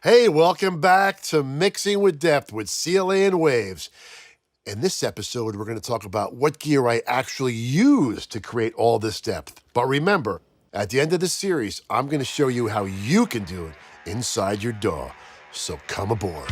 Hey, welcome back to Mixing with Depth with CLA and Waves. In this episode, we're going to talk about what gear I actually use to create all this depth. But remember, at the end of this series, I'm going to show you how you can do it inside your DAW. So come aboard.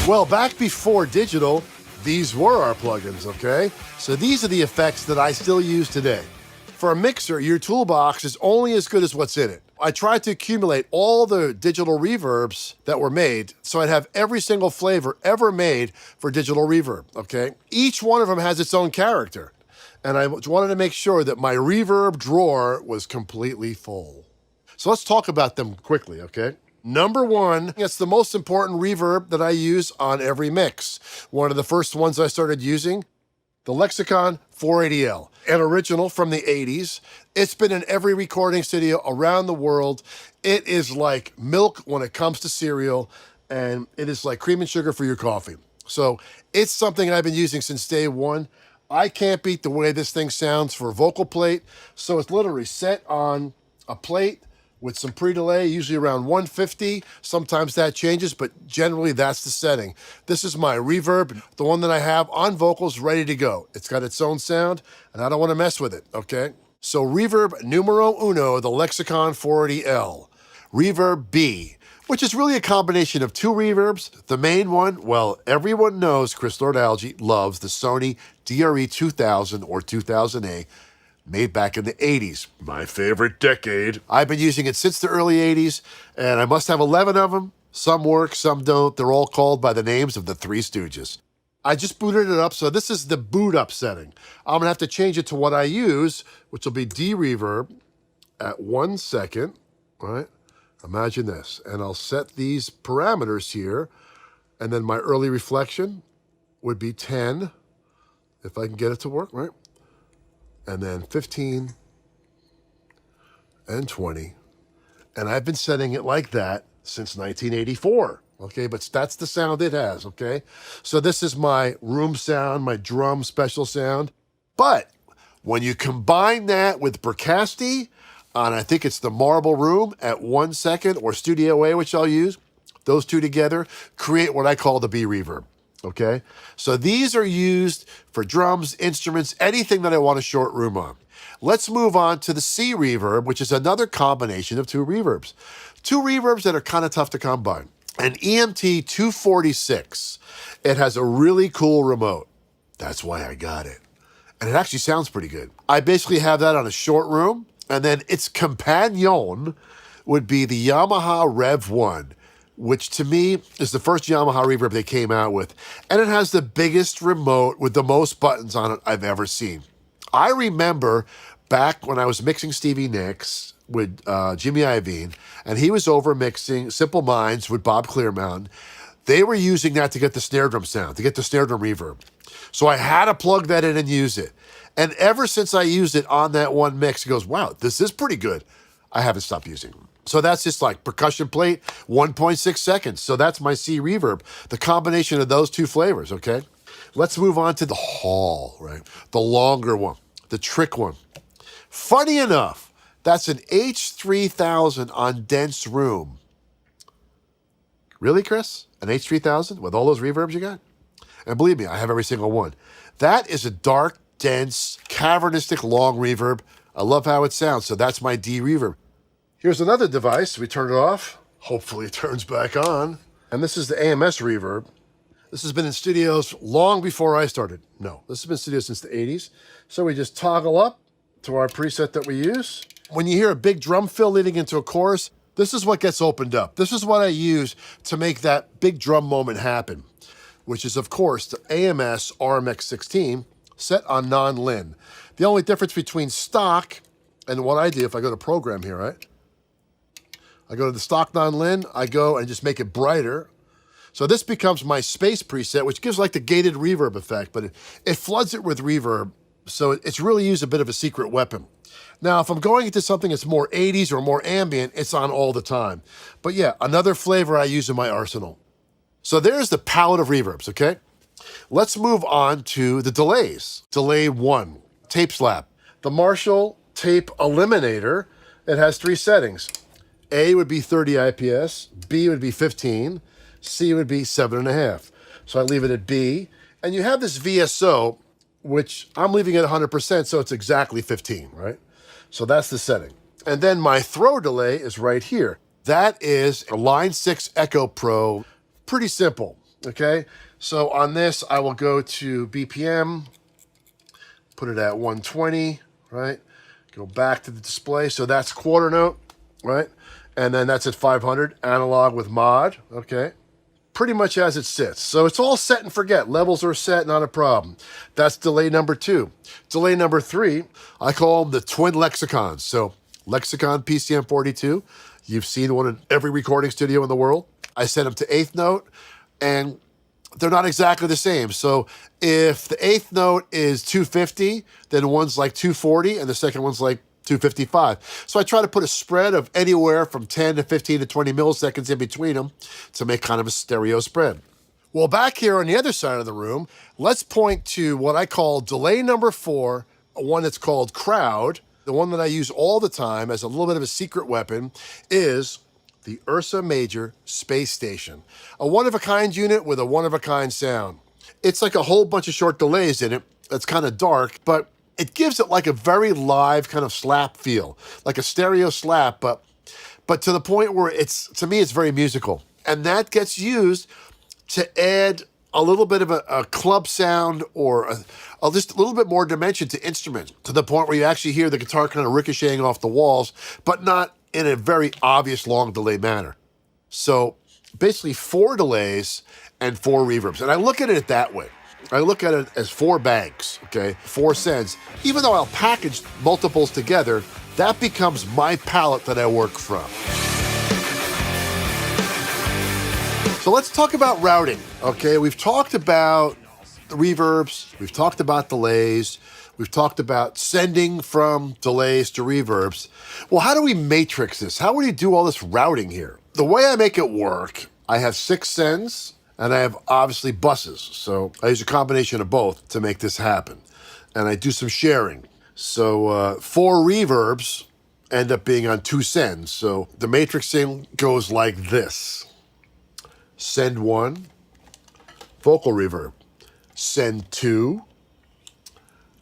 Well, back before digital, these were our plugins, okay? So these are the effects that I still use today. For a mixer, your toolbox is only as good as what's in it. I tried to accumulate all the digital reverbs that were made, so I'd have every single flavor ever made for digital reverb, okay? Each one of them has its own character, and I wanted to make sure that my reverb drawer was completely full. So let's talk about them quickly, okay? Number one, it's the most important reverb that I use on every mix. One of the first ones I started using, the Lexicon 480L, an original from the 80s. It's been in every recording studio around the world. It is like milk when it comes to cereal, and it is like cream and sugar for your coffee. So it's something I've been using since day one. I can't beat the way this thing sounds for a vocal plate. So it's literally set on a plate with some pre-delay, usually around 150. Sometimes that changes, but generally that's the setting. This is my reverb, the one that I have on vocals ready to go. It's got its own sound, and I don't want to mess with it, okay? So reverb numero uno, the Lexicon 480L. Reverb B, which is really a combination of two reverbs. The main one, well, everyone knows Chris Lord-Alge loves the Sony DRE 2000 or 2000A, made back in the 80s, my favorite decade. I've been using it since the early 80s, and I must have 11 of them. Some work, some don't. They're all called by the names of the Three Stooges. I just booted it up, so this is the boot up setting. I'm gonna have to change it to what I use, which will be D-reverb at 1 second, right? Imagine this, and I'll set these parameters here, and then my early reflection would be 10, if I can get it to work, right? And then 15 and 20. And I've been setting it like that since 1984, okay? But that's the sound it has, okay? So this is my room sound, my drum special sound. But when you combine that with Bricasti on, I think it's the Marble Room at 1 second, or Studio A, which I'll use, those two together create what I call the B reverb. Okay, so these are used for drums, instruments, anything that I want a short room on. Let's move on to the C reverb, which is another combination of two reverbs. Two reverbs that are kind of tough to combine. An EMT 246. It has a really cool remote. That's why I got it. And it actually sounds pretty good. I basically have that on a short room, and then its companion would be the Yamaha Rev 1. Which to me is the first Yamaha reverb they came out with. And it has the biggest remote with the most buttons on it I've ever seen. I remember back when I was mixing Stevie Nicks with Jimmy Iovine, and he was over mixing Simple Minds with Bob Clearmountain. They were using that to get the snare drum sound, to get the snare drum reverb. So I had to plug that in and use it. And ever since I used it on that one mix, he goes, wow, this is pretty good. I haven't stopped using it. So that's just like percussion plate, 1.6 seconds. So that's my C reverb, the combination of those two flavors, okay? Let's move on to the Hall, right? The longer one, the trick one. Funny enough, that's an H3000 on dense room. Really, Chris? An H3000 with all those reverbs you got? And believe me, I have every single one. That is a dark, dense, cavernistic long reverb. I love how it sounds, so that's my D reverb. Here's another device. We turn it off. Hopefully it turns back on. And this is the AMS reverb. This has been in studios long before I started. No, this has been in studios since the 80s. So we just toggle up to our preset that we use. When you hear a big drum fill leading into a chorus, this is what gets opened up. This is what I use to make that big drum moment happen, which is, of course, the AMS RMX16 set on non-lin. The only difference between stock and what I do, if I go to program here, right? I go to the stock non-lin, I go and just make it brighter. So this becomes my space preset, which gives like the gated reverb effect, but it floods it with reverb. So it's really used a bit of a secret weapon. Now, if I'm going into something that's more 80s or more ambient, it's on all the time. But yeah, another flavor I use in my arsenal. So there's the palette of reverbs, okay? Let's move on to the delays. Delay 1, tape slap. The Marshall tape eliminator, it has 3 settings. A would be 30 IPS, B would be 15, C would be 7.5. So I leave it at B. And you have this VSO, which I'm leaving at 100%, so it's exactly 15, right? So that's the setting. And then my throw delay is right here. That is a Line 6 Echo Pro. Pretty simple, okay? So on this, I will go to BPM, put it at 120, right? Go back to the display. So that's quarter note, right? And then that's at 500, analog with mod, okay? Pretty much as it sits. So it's all set and forget. Levels are set, not a problem. That's delay number 2. Delay number 3, I call them the twin lexicons. So Lexicon PCM42, you've seen one in every recording studio in the world. I set them to 8th note, and they're not exactly the same. So if the 8th note is 250, then one's like 240, and the second one's like 255. So I try to put a spread of anywhere from 10 to 15 to 20 milliseconds in between them to make kind of a stereo spread. Well, back here on the other side of the room, let's point to what I call delay number 4, one that's called crowd. The one that I use all the time as a little bit of a secret weapon is the Ursa Major Space Station, a one-of-a-kind unit with a one-of-a-kind sound. It's like a whole bunch of short delays in it. It's kind of dark, but it gives it like a very live kind of slap feel, like a stereo slap, but to the point where to me, it's very musical. And that gets used to add a little bit of a club sound or just a little bit more dimension to instruments, to the point where you actually hear the guitar kind of ricocheting off the walls, but not in a very obvious long delay manner. So basically 4 delays and 4 reverbs. And I look at it that way. I look at it as 4 banks, okay? 4 cents. Even though I'll package multiples together, that becomes my palette that I work from. So let's talk about routing, okay? We've talked about the reverbs, we've talked about delays, we've talked about sending from delays to reverbs. Well, how do we matrix this? How would you do all this routing here? The way I make it work, I have 6 sends, and I have obviously buses. So I use a combination of both to make this happen. And I do some sharing. So 4 reverbs end up being on 2 sends. So the matrixing goes like this. Send 1, vocal reverb. Send 2,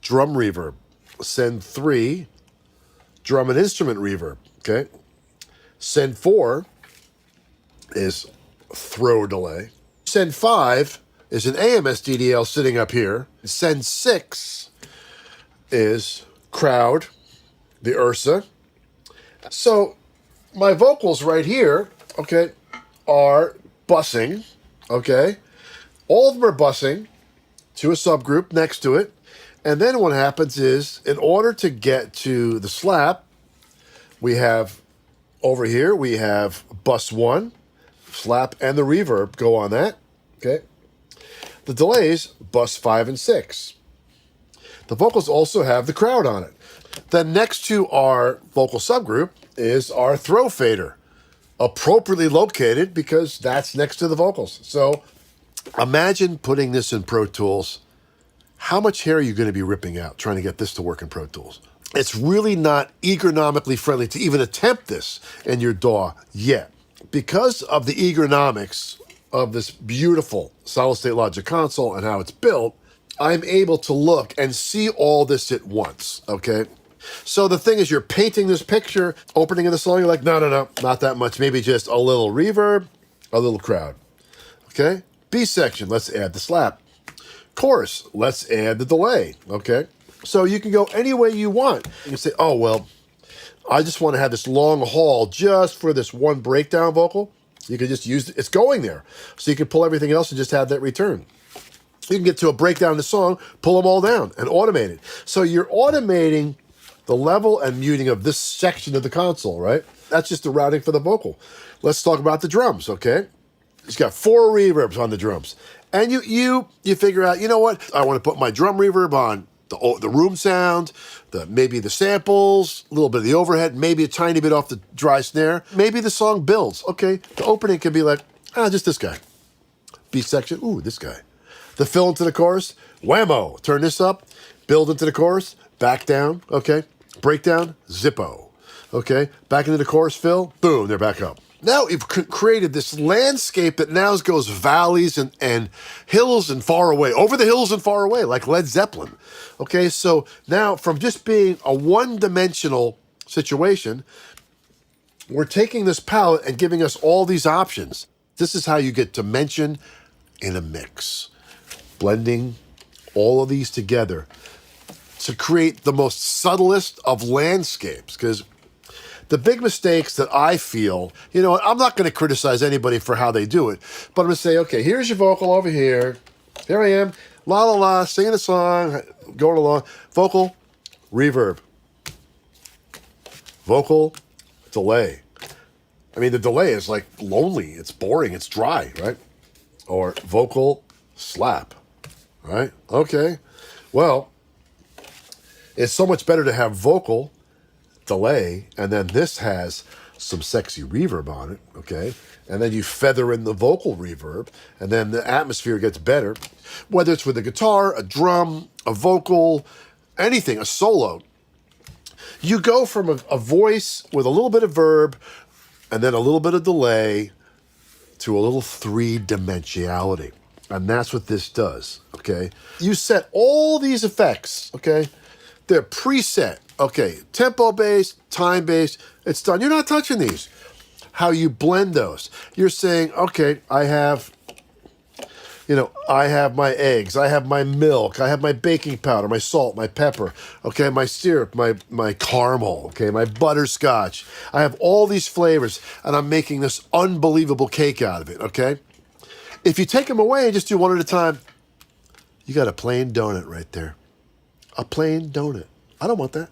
drum reverb. Send 3, drum and instrument reverb, okay? Send 4 is throw delay. Send 5 is an AMS DDL sitting up here. Send 6 is crowd, the Ursa. So my vocals right here, okay, are bussing, okay? All of them are bussing to a subgroup next to it. And then what happens is, in order to get to the slap, we have, over here, we have bus 1, slap and the reverb go on that, okay? The delays, bus 5 and 6. The vocals also have the crowd on it. Then next to our vocal subgroup is our throw fader, appropriately located because that's next to the vocals. So imagine putting this in Pro Tools. How much hair are you going to be ripping out trying to get this to work in Pro Tools? It's really not ergonomically friendly to even attempt this in your DAW yet. Because of the ergonomics of this beautiful solid-state Logic console and how it's built, I'm able to look and see all this at once, okay? So the thing is, you're painting this picture, opening of the song, you're like, no, not that much. Maybe just a little reverb, a little crowd, okay? B section, let's add the slap. Chorus, let's add the delay, okay? So you can go any way you want. You can say, oh, well, I just want to have this long haul just for this one breakdown vocal. You can just use it. It's going there. So you can pull everything else and just have that return. You can get to a breakdown in the song, pull them all down and automate it. So you're automating the level and muting of this section of the console, right? That's just the routing for the vocal. Let's talk about the drums, okay? It's got 4 reverbs on the drums. And you figure out, you know what? I want to put my drum reverb on the room sound, maybe the samples, a little bit of the overhead, maybe a tiny bit off the dry snare. Maybe the song builds. Okay, the opening can be like, just this guy. B section, ooh, this guy. The fill into the chorus, whammo, turn this up, build into the chorus, back down, okay? Breakdown, zippo. Okay, back into the chorus fill, boom, they're back up. Now you've created this landscape that now goes valleys and hills and far away, over the hills and far away, like Led Zeppelin. Okay, so now from just being a one-dimensional situation, we're taking this palette and giving us all these options. This is how you get dimension in a mix. Blending all of these together to create the most subtlest of landscapes. Because the big mistakes that I feel, you know, I'm not going to criticize anybody for how they do it, but I'm going to say, okay, here's your vocal over here. Here I am, la la la, singing a song, going along. Vocal, reverb. Vocal, delay. I mean, the delay is like lonely, it's boring, it's dry, right? Or vocal, slap, right? Okay, well, it's so much better to have vocal, delay, and then this has some sexy reverb on it, okay? And then you feather in the vocal reverb, and then the atmosphere gets better. Whether it's with a guitar, a drum, a vocal, anything, a solo. You go from a voice with a little bit of verb, and then a little bit of delay, to a little three-dimensionality. And that's what this does, okay? You set all these effects, okay? They're preset. Okay, tempo-based, time-based, it's done. You're not touching these. How you blend those. You're saying, okay, I have my eggs, I have my milk, I have my baking powder, my salt, my pepper, okay, my syrup, my caramel, okay, my butterscotch. I have all these flavors, and I'm making this unbelievable cake out of it, okay? If you take them away and just do one at a time, you got a plain donut right there. A plain donut. I don't want that.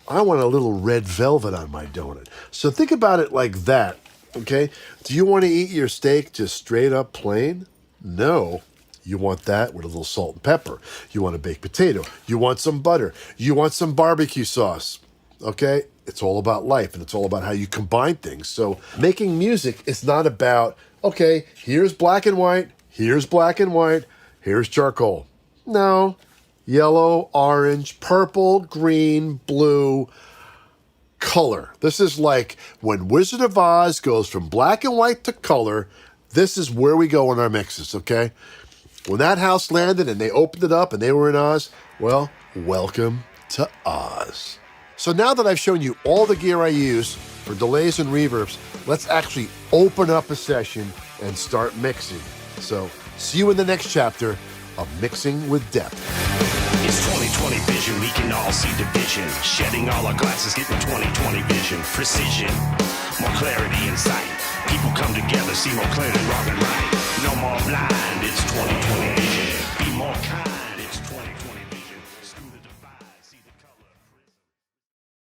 I want a little red velvet on my donut. So think about it like that, okay? Do you want to eat your steak just straight up plain? No. You want that with a little salt and pepper. You want a baked potato. You want some butter. You want some barbecue sauce, okay? It's all about life, and it's all about how you combine things. So making music is not about, okay, here's black and white, here's black and white, here's charcoal. No. Yellow, orange, purple, green, blue, color. This is like when Wizard of Oz goes from black and white to color, this is where we go in our mixes, okay? When that house landed and they opened it up and they were in Oz, well, welcome to Oz. So now that I've shown you all the gear I use for delays and reverbs, let's actually open up a session and start mixing. So see you in the next chapter of Mixing with Depth. It's 2020 vision, we can all see division. Shedding all our glasses, getting 2020 vision. Precision, more clarity in sight. People come together, see more clearly, wrong and right. No more blind, it's 2020